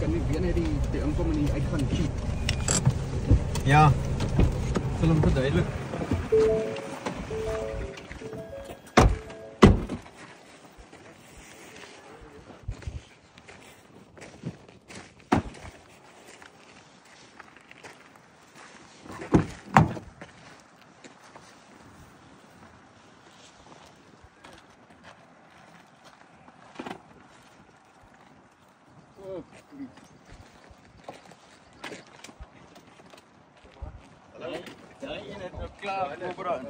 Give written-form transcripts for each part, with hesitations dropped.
kan nie weer net die inkom en die uitgang cheap. Ja, wil hem verduidelik. Ja, je net nog klaar voor brand.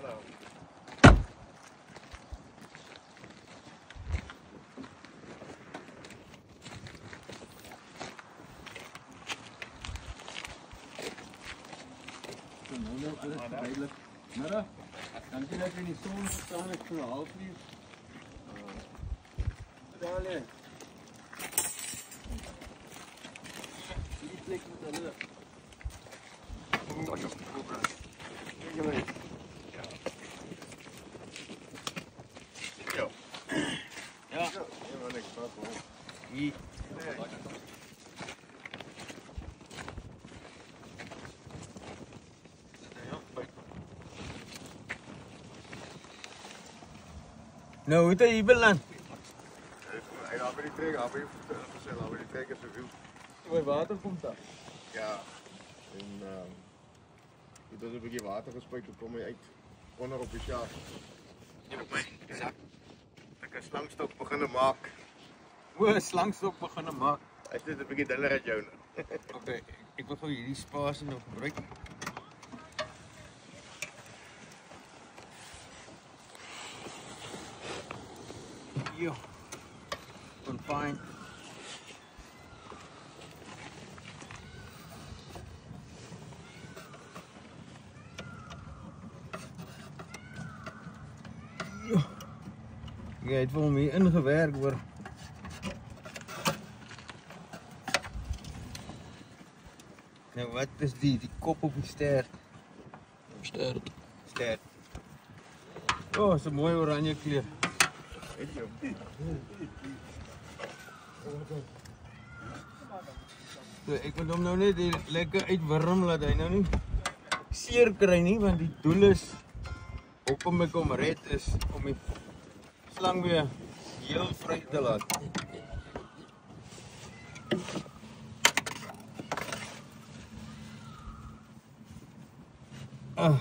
Duidelijk. Middag. Dankie dat je in die zon gestaan hebt voor een half uur. Daar ligt. Die plek met de lucht. Ja. Hier. Nou, hoe het jy beland? Hy daar by die trek, daar by die trek is so veel. Hoe water komt daar? Ja. En dit is 'n bietjie water gespuit, toe kom hy uit onder op die sjaak. Ja, op my sak. Ek het 'n slangstok begin maak. O, 'n slangstok begin maak. Hy het 'n bietjie duller as joune. Okay, ek wil gou hierdie spasie nou gebruik. Ja. Fine. Ja. Jy het vir hom hier ingewerk hoor. Nou wat is die kop op die stert? Stert. Oh, so 'n mooi oranje kleur. So, ek moet hom nou net lekker uitwurm laat hy nou nie seer kry nie, want die doel is hoekom ek hom red is om die slang weer heel vry te laat. Ah.